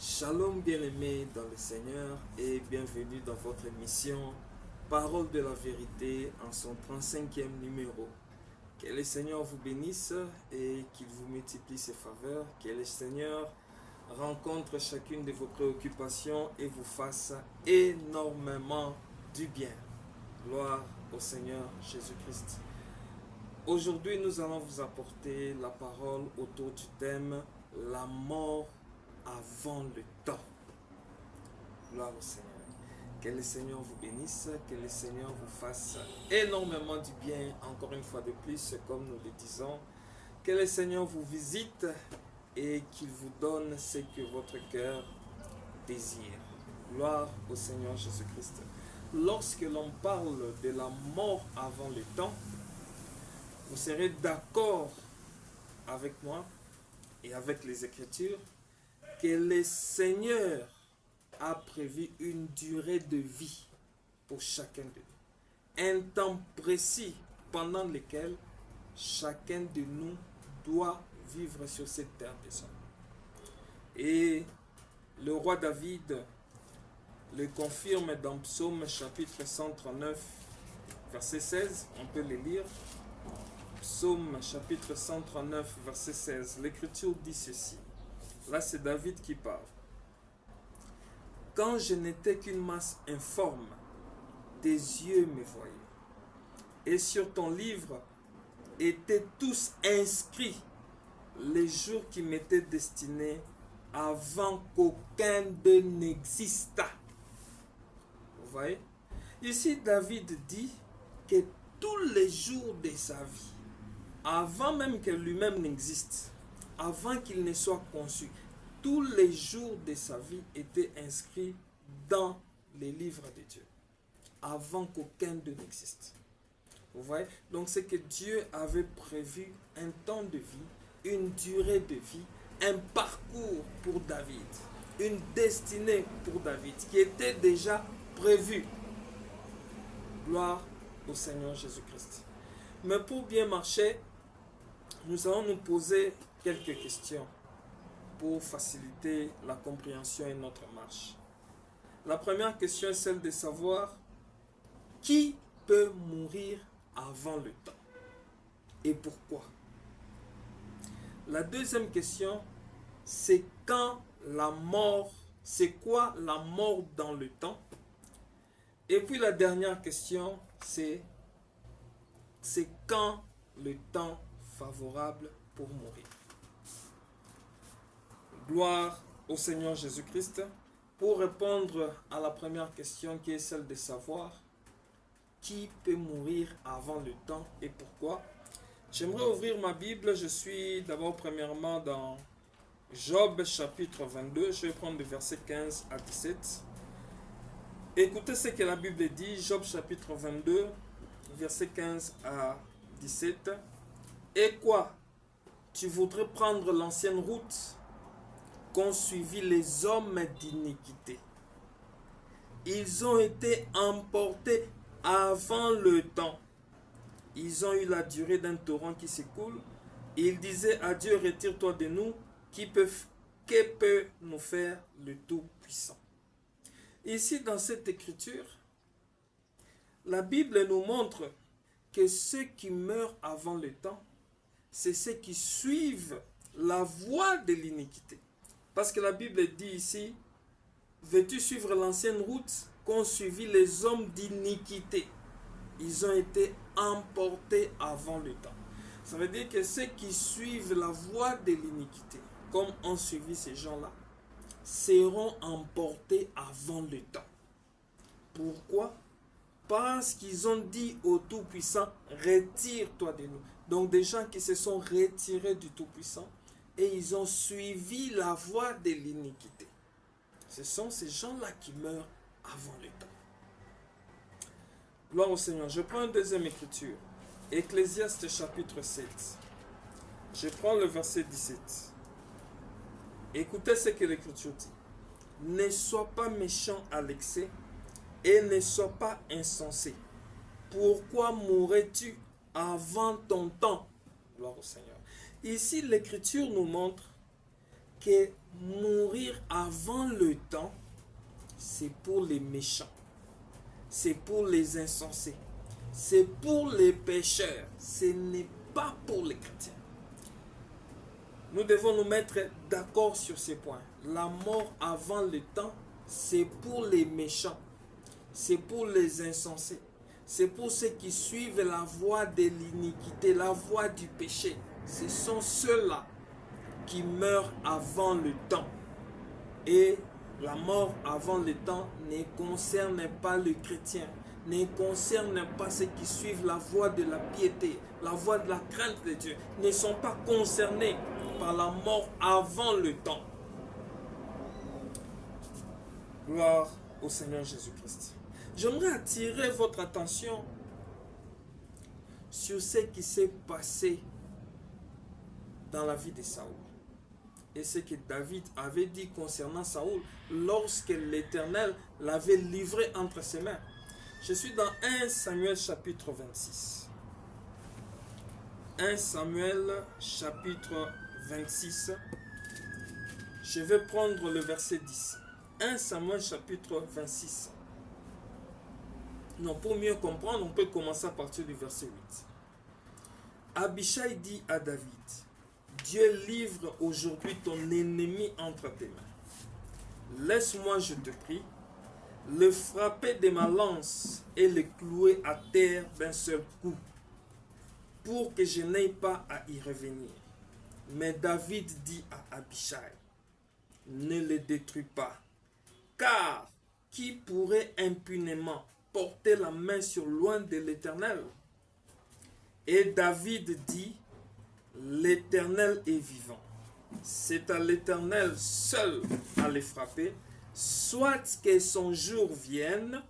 Shalom bien-aimés dans le Seigneur et bienvenue dans votre émission Parole de la vérité en son 35e numéro. Que le Seigneur vous bénisse et qu'il vous multiplie ses faveurs. Que le Seigneur rencontre chacune de vos préoccupations et vous fasse énormément du bien. Gloire au Seigneur Jésus-Christ. Aujourd'hui, nous allons vous apporter la parole autour du thème la mort avant le temps. Gloire au Seigneur. Que le Seigneur vous bénisse, que le Seigneur vous fasse énormément du bien, encore une fois de plus, comme nous le disons. Que le Seigneur vous visite et qu'il vous donne ce que votre cœur désire. Gloire au Seigneur Jésus-Christ. Lorsque l'on parle de la mort avant le temps, vous serez d'accord avec moi et avec les Écritures que le Seigneur a prévu une durée de vie pour chacun de nous. Un temps précis pendant lequel chacun de nous doit vivre sur cette terre des hommes. Et le roi David le confirme dans Psaume chapitre 139, verset 16. On peut le lire. Psaume chapitre 139, verset 16. L'Écriture dit ceci. Là, c'est David qui parle. Quand je n'étais qu'une masse informe, tes yeux me voyaient. Et sur ton livre étaient tous inscrits les jours qui m'étaient destinés avant qu'aucun d'eux n'existât. Vous voyez? Ici, David dit que tous les jours de sa vie, avant même que lui-même n'existe, avant qu'il ne soit conçu, tous les jours de sa vie étaient inscrits dans les livres de Dieu, avant qu'aucun d'eux n'existe. Vous voyez? Donc c'est que Dieu avait prévu un temps de vie, une durée de vie, un parcours pour David, une destinée pour David, qui était déjà prévue. Gloire au Seigneur Jésus-Christ. Mais pour bien marcher, nous allons nous poser quelques questions pour faciliter la compréhension et notre marche. La première question est celle de savoir qui peut mourir avant le temps et pourquoi. La deuxième question, c'est quand la mort, c'est quoi la mort dans le temps? Et puis la dernière question, c'est quand le temps favorable pour mourir. Gloire au Seigneur Jésus-Christ. Pour répondre à la première question qui est celle de savoir qui peut mourir avant le temps et pourquoi, j'aimerais ouvrir ma Bible. Je suis d'abord premièrement dans Job chapitre 22. Je vais prendre le verset 15 à 17. Écoutez ce que la Bible dit. Job chapitre 22, verset 15 à 17. Et quoi? Tu voudrais prendre l'ancienne route qu'ont suivi les hommes d'iniquité. Ils ont été emportés avant le temps. Ils ont eu la durée d'un torrent qui s'écoule. Ils disaient à Dieu, retire-toi de nous, que peut nous faire le Tout-Puissant? Ici, dans cette écriture, la Bible nous montre que ceux qui meurent avant le temps, c'est ceux qui suivent la voie de l'iniquité. Parce que la Bible dit ici, veux-tu suivre l'ancienne route qu'ont suivi les hommes d'iniquité? Ils ont été emportés avant le temps. Ça veut dire que ceux qui suivent la voie de l'iniquité, comme ont suivi ces gens-là, seront emportés avant le temps. Pourquoi? Parce qu'ils ont dit au Tout-Puissant, retire-toi de nous. Donc des gens qui se sont retirés du Tout-Puissant et ils ont suivi la voie de l'iniquité. Ce sont ces gens-là qui meurent avant le temps. Gloire au Seigneur. Je prends une deuxième écriture. Ecclésiaste chapitre 7. Je prends le verset 17. Écoutez ce que l'écriture dit. Ne sois pas méchant à l'excès et ne sois pas insensé. Pourquoi mourrais-tu avant ton temps? Gloire au Seigneur. Ici, l'écriture nous montre que mourir avant le temps, c'est pour les méchants, c'est pour les insensés, c'est pour les pécheurs, ce n'est pas pour les chrétiens. Nous devons nous mettre d'accord sur ces points. La mort avant le temps, c'est pour les méchants, c'est pour les insensés, c'est pour ceux qui suivent la voie de l'iniquité, la voie du péché. Ce sont ceux-là qui meurent avant le temps. Et la mort avant le temps ne concerne pas le chrétien, ne concerne pas ceux qui suivent la voie de la piété, la voie de la crainte de Dieu, ne sont pas concernés par la mort avant le temps. Gloire au Seigneur Jésus-Christ. J'aimerais attirer votre attention sur ce qui s'est passé dans la vie de Saül. Et ce que David avait dit concernant Saül lorsque l'Éternel l'avait livré entre ses mains. Je suis dans 1 Samuel chapitre 26. 1 Samuel chapitre 26. Je vais prendre le verset 10. 1 Samuel chapitre 26. Non, pour mieux comprendre, on peut commencer à partir du verset 8. Abishai dit à David, Dieu livre aujourd'hui ton ennemi entre tes mains. Laisse-moi, je te prie, le frapper de ma lance et le clouer à terre d'un seul coup, pour que je n'aie pas à y revenir. Mais David dit à Abishai, ne le détruis pas, car qui pourrait impunément porter la main sur loin de l'Éternel? Et David dit, l'Éternel est vivant. C'est à l'Éternel seul à les frapper, soit que son jour vienne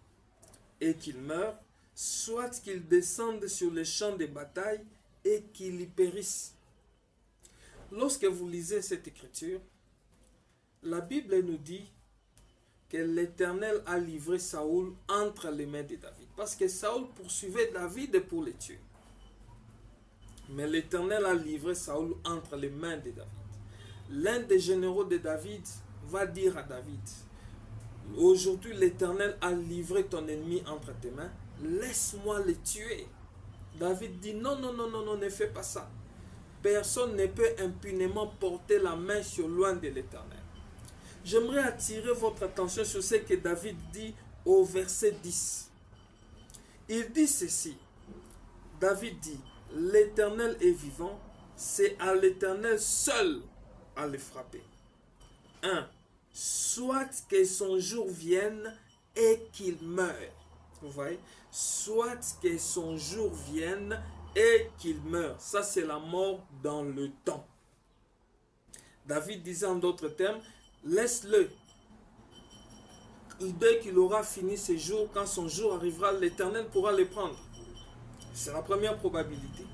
et qu'il meure, soit qu'il descende sur les champs de bataille et qu'il y périsse. Lorsque vous lisez cette écriture, la Bible nous dit que l'Éternel a livré Saül entre les mains de David. Parce que Saül poursuivait David pour le tuer. Mais l'Éternel a livré Saül entre les mains de David. L'un des généraux de David va dire à David, aujourd'hui l'Éternel a livré ton ennemi entre tes mains, laisse-moi le tuer. David dit, non, non, non, non, non, ne fais pas ça. Personne ne peut impunément porter la main sur loin de l'Éternel. J'aimerais attirer votre attention sur ce que David dit au verset 10. Il dit ceci. David dit, l'Éternel est vivant, c'est à l'Éternel seul à le frapper. 1. Soit que son jour vienne et qu'il meure. Vous voyez? Soit que son jour vienne et qu'il meure. Ça, c'est la mort dans le temps. David disait en d'autres termes, laisse-le. Dès qu'il aura fini ses jours, quand son jour arrivera, l'Éternel pourra le prendre. C'est la première probabilité.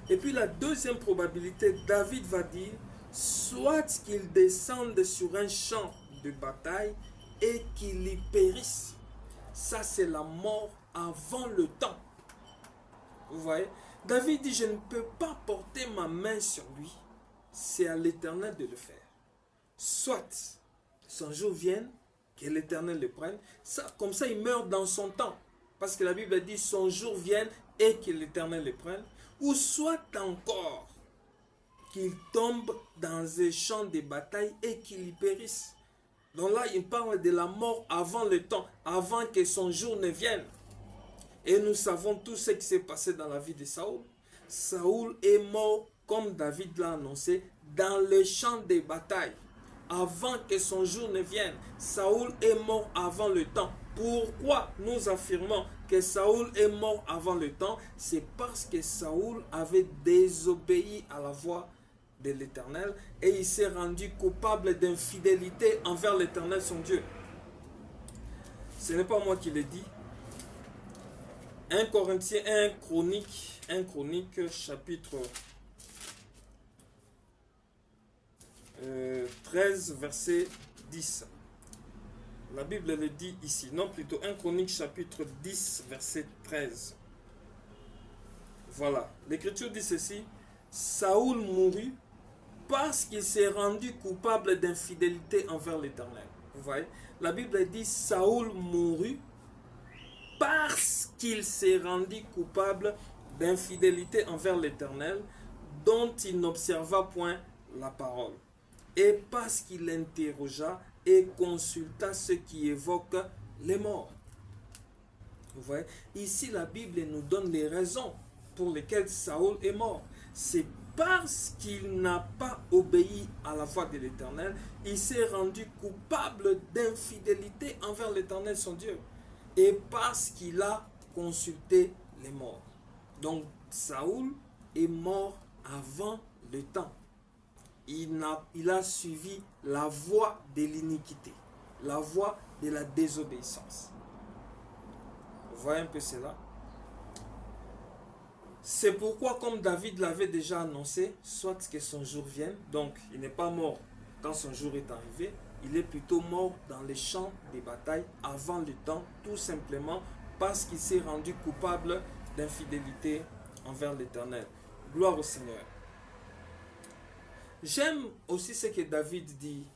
Et puis la deuxième probabilité, David va dire, soit qu'il descende sur un champ de bataille et qu'il y périsse. Ça, c'est la mort avant le temps. Vous voyez? David dit, je ne peux pas porter ma main sur lui. C'est à l'Éternel de le faire. Soit son jour vienne, que l'Éternel le prenne. Ça, comme ça, il meurt dans son temps. Parce que la Bible dit, son jour vienne et que l'Éternel le prenne. Ou soit encore, qu'il tombe dans un champ de bataille et qu'il y périsse. Donc là, il parle de la mort avant le temps, avant que son jour ne vienne. Et nous savons tout ce qui s'est passé dans la vie de Saül. Saül est mort, comme David l'a annoncé, dans le champ de bataille. Avant que son jour ne vienne, Saül est mort avant le temps. Pourquoi nous affirmons que Saül est mort avant le temps? C'est parce que Saül avait désobéi à la voix de l'Éternel et il s'est rendu coupable d'infidélité envers l'Éternel son Dieu. Ce n'est pas moi qui l'ai dit. 1 Corinthiens, 1 Chronique, chapitre 13, verset 10. La Bible le dit ici. Non, plutôt 1 Chronique, chapitre 10, verset 13. Voilà. L'Écriture dit ceci. Saül mourut parce qu'il s'est rendu coupable d'infidélité envers l'Éternel. Vous voyez, la Bible dit Saoul mourut parce qu'il s'est rendu coupable d'infidélité envers l'Éternel, dont il n'observa point la parole, et parce qu'il interrogea et consulta ce qui évoque les morts. Vous voyez, ici la Bible nous donne les raisons pour lesquelles Saoul est mort. C'est parce qu'il n'a pas obéi à la voix de l'Éternel, il s'est rendu coupable d'infidélité envers l'Éternel son Dieu, et parce qu'il a consulté les morts. Donc Saoul est mort avant le temps. Il a suivi la voie de l'iniquité, la voie de la désobéissance. Vous voyez un peu cela? C'est pourquoi, comme David l'avait déjà annoncé, soit que son jour vienne, donc il n'est pas mort quand son jour est arrivé, il est plutôt mort dans les champs des batailles avant le temps, tout simplement parce qu'il s'est rendu coupable d'infidélité envers l'Éternel. Gloire au Seigneur. J'aime aussi ce que David dit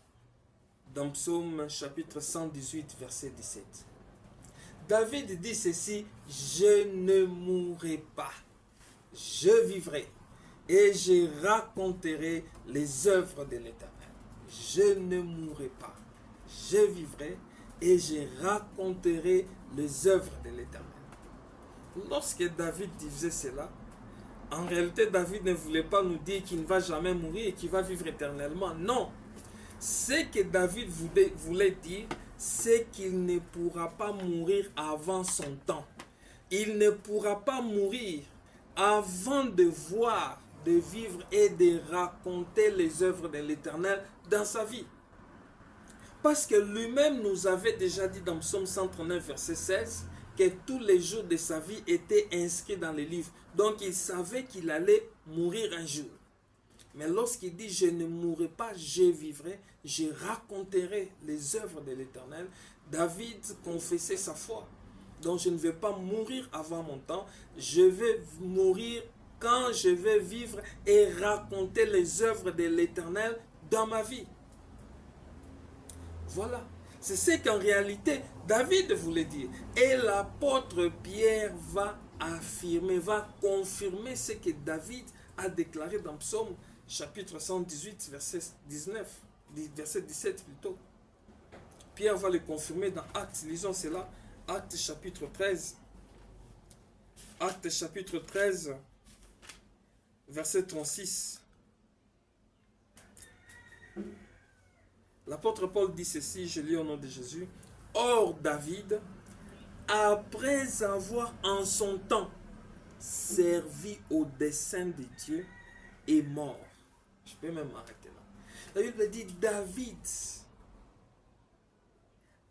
dans Psaume chapitre 118, verset 17. David dit ceci: je ne mourrai pas, je vivrai et je raconterai les œuvres de l'Éternel. Je ne mourrai pas, je vivrai et je raconterai les œuvres de l'Éternel. Lorsque David disait cela, en réalité, David ne voulait pas nous dire qu'il ne va jamais mourir et qu'il va vivre éternellement. Non. Ce que David voulait dire, c'est qu'il ne pourra pas mourir avant son temps. Il ne pourra pas mourir avant de voir, de vivre et de raconter les œuvres de l'Éternel dans sa vie. Parce que lui-même nous avait déjà dit dans Psaume 139, verset 16, que tous les jours de sa vie étaient inscrits dans les livres. Donc il savait qu'il allait mourir un jour. Mais lorsqu'il dit « je ne mourrai pas, je vivrai, je raconterai les œuvres de l'Éternel », David confessait sa foi. Donc je ne vais pas mourir avant mon temps, je vais mourir quand je vais vivre et raconter les œuvres de l'Éternel dans ma vie. Voilà. C'est ce qu'en réalité David voulait dire. Et l'apôtre Pierre va affirmer, va confirmer ce que David a déclaré dans Psaume chapitre 118, verset 19, verset 17 plutôt. Pierre va le confirmer dans Actes, lisons cela, Actes chapitre 13. Actes chapitre 13, verset 36. L'apôtre Paul dit ceci, je lis au nom de Jésus. Or David, après avoir en son temps servi au dessein de Dieu, est mort. Je peux même m'arrêter là. La Bible dit David,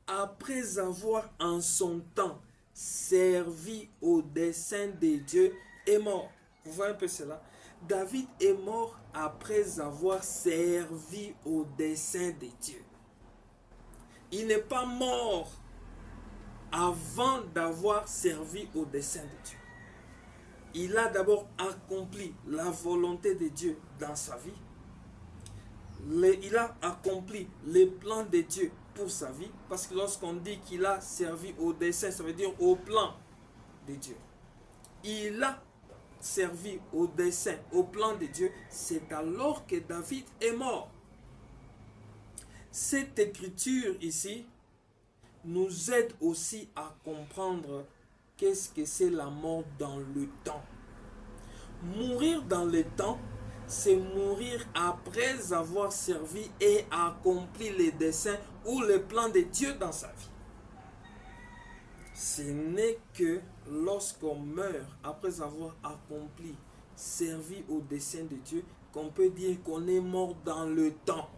après avoir en son temps servi au dessein de Dieu, est mort. Vous voyez un peu cela? David est mort après avoir servi au dessein de Dieu. Il n'est pas mort avant d'avoir servi au dessein de Dieu. Il a d'abord accompli la volonté de Dieu dans sa vie. Il a accompli les plans de Dieu pour sa vie. Parce que lorsqu'on dit qu'il a servi au dessein, ça veut dire au plan de Dieu. Il a servi au dessein, au plan de Dieu. C'est alors que David est mort. Cette écriture ici nous aide aussi à comprendre qu'est-ce que c'est la mort dans le temps. Mourir dans le temps, c'est mourir après avoir servi et accompli les desseins ou les plans de Dieu dans sa vie. Ce n'est que lorsqu'on meurt après avoir accompli, servi au dessein de Dieu, qu'on peut dire qu'on est mort dans le temps.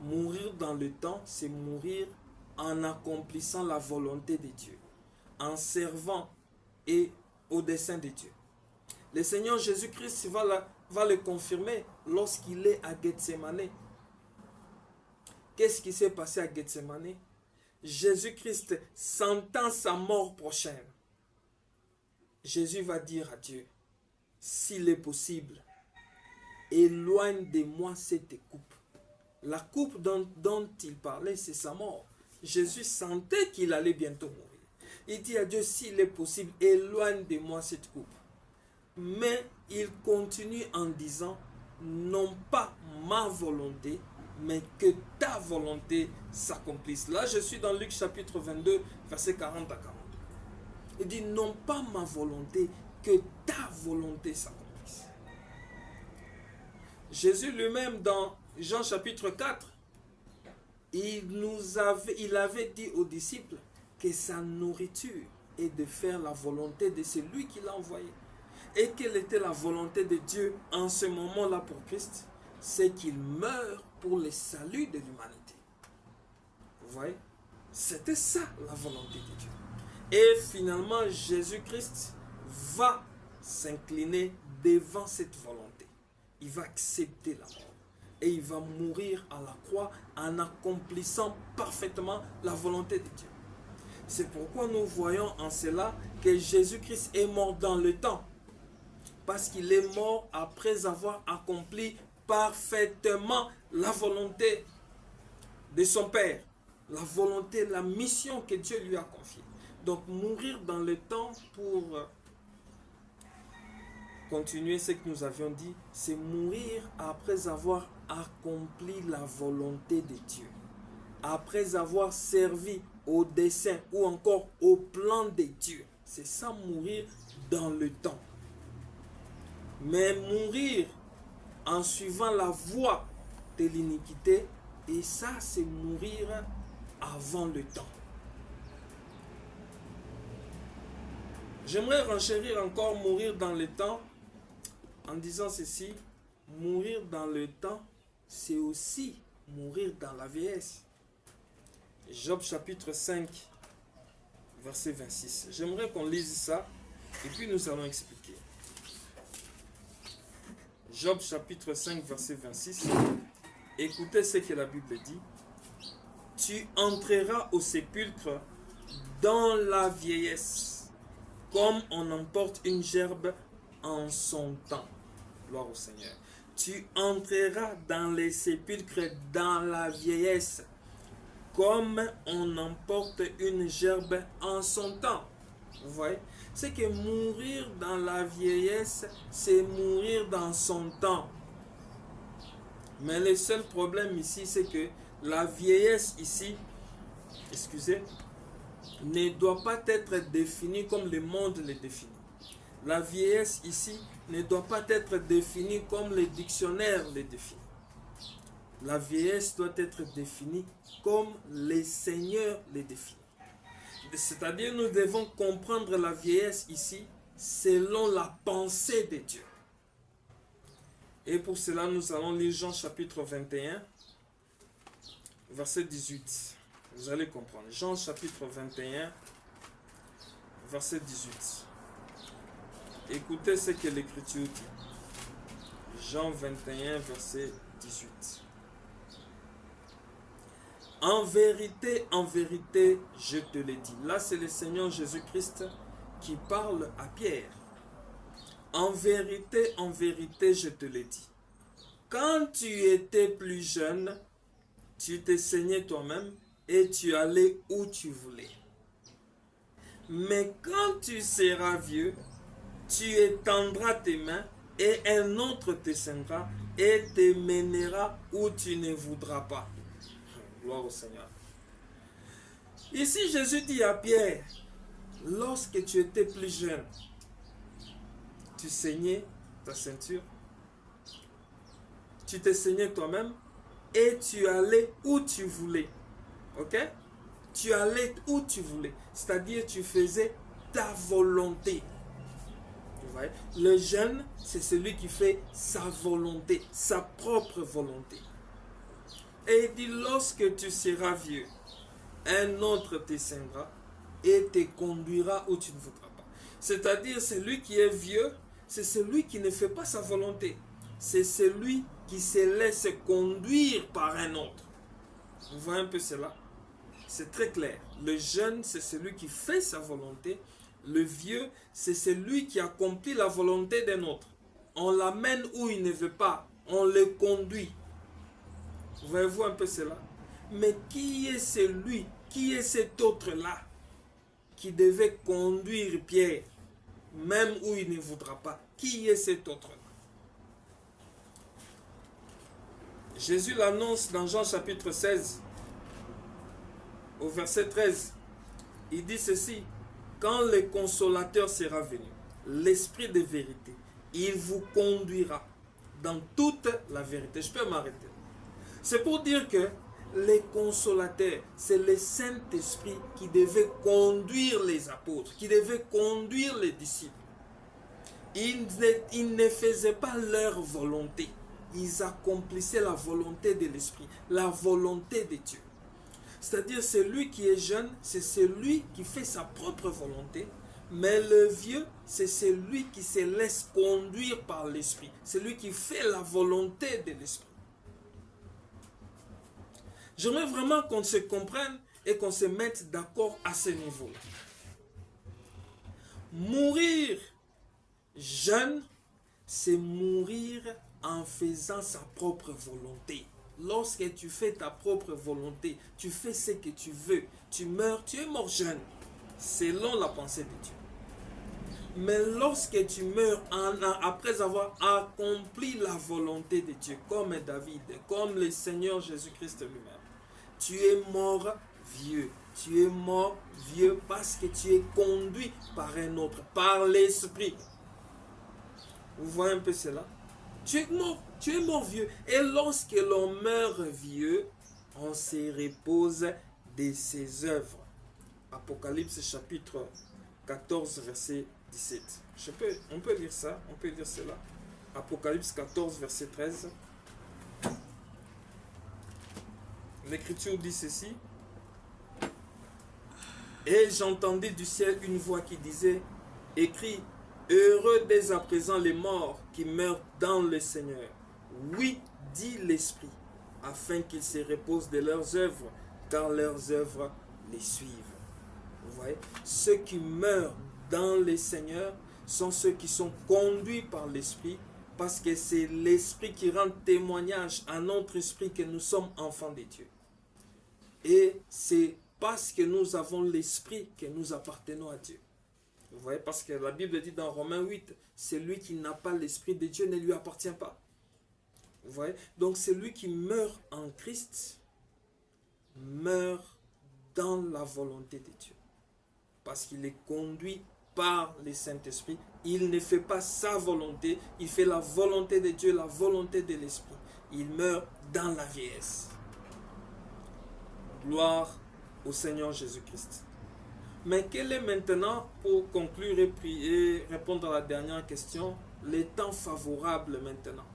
Mourir dans le temps, c'est mourir en accomplissant la volonté de Dieu, en servant et au dessein de Dieu. Le Seigneur Jésus-Christ va le confirmer lorsqu'il est à Gethsémane. Qu'est-ce qui s'est passé à Gethsémane? Jésus-Christ sentant sa mort prochaine, Jésus va dire à Dieu, s'il est possible, éloigne de moi cette coupe. La coupe dont il parlait, c'est sa mort. Jésus sentait qu'il allait bientôt mourir. Il dit à Dieu, s'il est possible, éloigne de moi cette coupe. Mais il continue en disant, non pas ma volonté, mais que ta volonté s'accomplisse. Là, je suis dans Luc chapitre 22, versets 40 à 42. Il dit, non pas ma volonté, que ta volonté s'accomplisse. Jésus lui-même, dans Jean chapitre 4, il avait dit aux disciples que sa nourriture est de faire la volonté de celui qui l'a envoyé. Et quelle était la volonté de Dieu en ce moment-là pour Christ? C'est qu'il meure pour le salut de l'humanité. Vous voyez? C'était ça la volonté de Dieu. Et finalement, Jésus-Christ va s'incliner devant cette volonté. Il va accepter la mort. Et il va mourir à la croix en accomplissant parfaitement la volonté de Dieu. C'est pourquoi nous voyons en cela que Jésus-Christ est mort dans le temps. Parce qu'il est mort après avoir accompli parfaitement la volonté de son Père. La volonté, la mission que Dieu lui a confiée. Donc mourir dans le temps pour continuer ce que nous avions dit, c'est mourir après avoir accompli la volonté de Dieu. Après avoir servi au dessein ou encore au plan de Dieu. C'est ça mourir dans le temps. Mais mourir en suivant la voie de l'iniquité, et ça c'est mourir avant le temps. J'aimerais renchérir encore mourir dans le temps en disant ceci, mourir dans le temps, c'est aussi mourir dans la vieillesse. Job chapitre 5, verset 26. J'aimerais qu'on lise ça et puis nous allons expliquer. Job chapitre 5, verset 26. Écoutez ce que la Bible dit. Tu entreras au sépulcre dans la vieillesse, comme on emporte une gerbe en son temps. Gloire au Seigneur. Tu entreras dans les sépulcres dans la vieillesse, comme on emporte une gerbe en son temps. Vous voyez? C'est que mourir dans la vieillesse, c'est mourir dans son temps. Mais le seul problème ici, c'est que la vieillesse ici, excusez, ne doit pas être définie comme le monde le définit. La vieillesse ici ne doit pas être définie comme les dictionnaires le définissent. La vieillesse doit être définie comme le Seigneur le définit. C'est-à-dire, nous devons comprendre la vieillesse ici selon la pensée de Dieu. Et pour cela, nous allons lire Jean chapitre 21, verset 18. Vous allez comprendre. Jean chapitre 21, verset 18. Écoutez ce que l'Écriture dit. Jean 21, verset 18. En vérité, je te le dis. Là, c'est le Seigneur Jésus-Christ qui parle à Pierre. En vérité, je te le dis. Quand tu étais plus jeune, tu te saignais toi-même et tu allais où tu voulais. Mais quand tu seras vieux, tu étendras tes mains et un autre te saignera et te mènera où tu ne voudras pas. Gloire au Seigneur. Ici, Jésus dit à Pierre, lorsque tu étais plus jeune, tu saignais ta ceinture, tu te saignais toi-même et tu allais où tu voulais. Ok? Tu allais où tu voulais. C'est-à-dire, tu faisais ta volonté. Vous voyez? Le jeune, c'est celui qui fait sa volonté, sa propre volonté. Et il dit, lorsque tu seras vieux, un autre te saignera et te conduira où tu ne voudras pas. C'est-à-dire, celui qui est vieux, c'est celui qui ne fait pas sa volonté. C'est celui qui se laisse conduire par un autre. Vous voyez un peu cela? C'est très clair. Le jeune, c'est celui qui fait sa volonté. Le vieux, c'est celui qui accomplit la volonté d'un autre. On l'amène où il ne veut pas. on les conduit. Voyez-vous un peu cela? Mais qui est celui, qui est cet autre-là qui devait conduire Pierre, même où il ne voudra pas? Qui est cet autre-là? Jésus l'annonce dans Jean chapitre 16, au verset 13. Il dit ceci: quand le consolateur sera venu, l'esprit de vérité, il vous conduira dans toute la vérité. Je peux m'arrêter. C'est pour dire que les consolateurs, c'est le Saint-Esprit qui devait conduire les apôtres, qui devait conduire les disciples. Ils ne faisaient pas leur volonté. Ils accomplissaient la volonté de l'Esprit, la volonté de Dieu. C'est-à-dire, celui qui est jeune, c'est celui qui fait sa propre volonté, mais le vieux, c'est celui qui se laisse conduire par l'Esprit, celui qui fait la volonté de l'Esprit. J'aimerais vraiment qu'on se comprenne et qu'on se mette d'accord à ce niveau-là. Mourir jeune, c'est mourir en faisant sa propre volonté. Lorsque tu fais ta propre volonté, tu fais ce que tu veux, tu meurs, tu es mort jeune, selon la pensée de Dieu. Mais lorsque tu meurs après avoir accompli la volonté de Dieu, comme David, comme le Seigneur Jésus-Christ lui-même, tu es mort vieux. Tu es mort vieux parce que tu es conduit par un autre, par l'Esprit. Vous voyez un peu cela? Tu es mort vieux. Et lorsque l'on meurt vieux, on se repose de ses œuvres. Apocalypse chapitre 14, verset 17. On peut lire ça, on peut lire cela. Apocalypse 14, verset 13. L'Écriture dit ceci. Et j'entendis du ciel une voix qui disait, écrit, heureux dès à présent les morts qui meurent dans le Seigneur. Oui, dit l'Esprit, afin qu'ils se reposent de leurs œuvres, car leurs œuvres les suivent. Vous voyez, ceux qui meurent dans le Seigneur sont ceux qui sont conduits par l'Esprit, parce que c'est l'Esprit qui rend témoignage à notre esprit que nous sommes enfants de Dieu. Et c'est parce que nous avons l'Esprit que nous appartenons à Dieu. Vous voyez, parce que la Bible dit dans Romains 8, celui qui n'a pas l'Esprit de Dieu ne lui appartient pas. Vous voyez, donc celui qui meurt en Christ meurt dans la volonté de Dieu. Parce qu'il est conduit par le Saint-Esprit. Il ne fait pas sa volonté, il fait la volonté de Dieu, la volonté de l'Esprit. Il meurt dans la vieillesse. Gloire au Seigneur Jésus-Christ. Mais quel est maintenant, pour conclure et prier, répondre à la dernière question, les temps favorables maintenant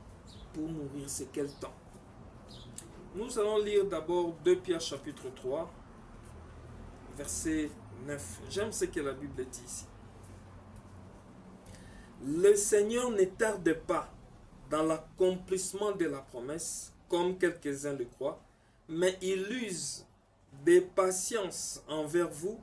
pour mourir, c'est quel temps? Nous allons lire d'abord 2 Pierre chapitre 3, verset 9. J'aime ce que la Bible dit ici. Le Seigneur ne tarde pas dans l'accomplissement de la promesse, comme quelques-uns le croient, mais il use de patience envers vous.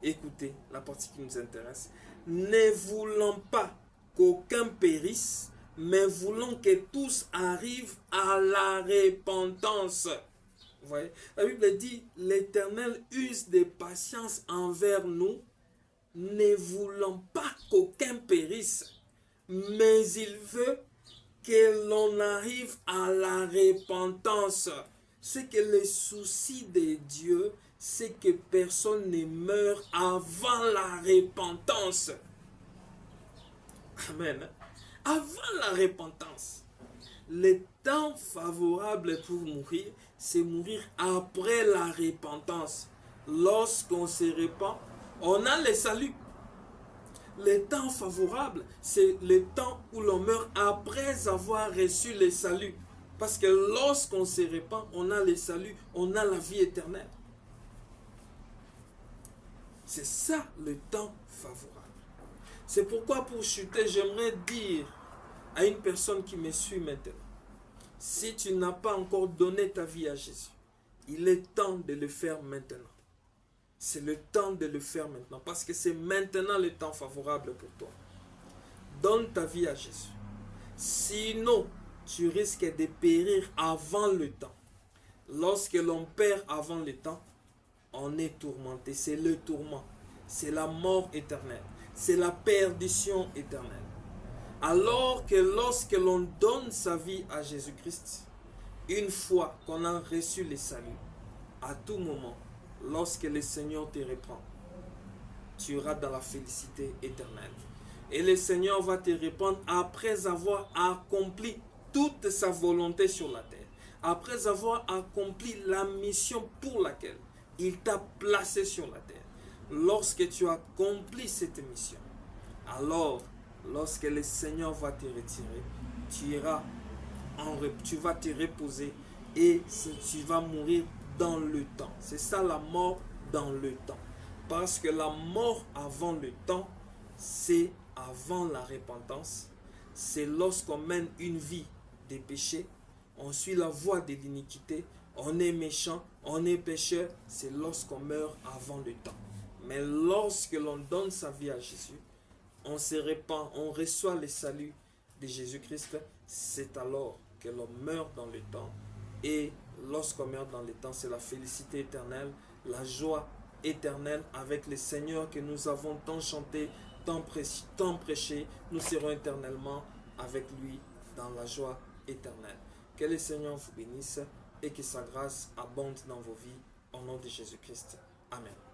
Écoutez la partie qui nous intéresse. Ne voulant pas qu'aucun périsse, mais voulant que tous arrivent à la repentance. Vous voyez, la Bible dit, l'Éternel use de patience envers nous, ne voulant pas qu'aucun périsse, mais il veut que l'on arrive à la repentance. C'est que le souci de Dieu, c'est que personne ne meure avant la repentance. Amen. Avant la repentance. Le temps favorable pour mourir, c'est mourir après la repentance. Lorsqu'on se repent, on a le salut. Le temps favorable, c'est le temps où l'on meurt après avoir reçu le salut. Parce que lorsqu'on se repent, on a le salut, on a la vie éternelle. C'est ça le temps favorable. C'est pourquoi pour chuter, j'aimerais dire à une personne qui me suit maintenant, si tu n'as pas encore donné ta vie à Jésus, il est temps de le faire maintenant. C'est le temps de le faire maintenant, parce que c'est maintenant le temps favorable pour toi. Donne ta vie à Jésus. Sinon, tu risques de périr avant le temps. Lorsque l'on perd avant le temps, on est tourmenté. C'est le tourment. C'est la mort éternelle. C'est la perdition éternelle. Alors que lorsque l'on donne sa vie à Jésus-Christ, une fois qu'on a reçu le salut, à tout moment, lorsque le Seigneur te reprend, tu iras dans la félicité éternelle. Et le Seigneur va te répondre après avoir accompli toute sa volonté sur la terre. Après avoir accompli la mission pour laquelle il t'a placé sur la terre. Lorsque tu as accompli cette mission, alors, lorsque le Seigneur va te retirer, tu vas te reposer et tu vas mourir dans le temps. C'est ça la mort dans le temps. Parce que la mort avant le temps, c'est avant la repentance. C'est lorsqu'on mène une vie de péché, on suit la voie de l'iniquité, on est méchant, on est pécheur, c'est lorsqu'on meurt avant le temps. Mais lorsque l'on donne sa vie à Jésus, on se répand, on reçoit le salut de Jésus-Christ, c'est alors que l'on meurt dans le temps. Et lorsqu'on meurt dans le temps, c'est la félicité éternelle, la joie éternelle avec le Seigneur que nous avons tant chanté, tant prêché. Nous serons éternellement avec lui dans la joie éternelle. Que le Seigneur vous bénisse et que sa grâce abonde dans vos vies. Au nom de Jésus-Christ. Amen.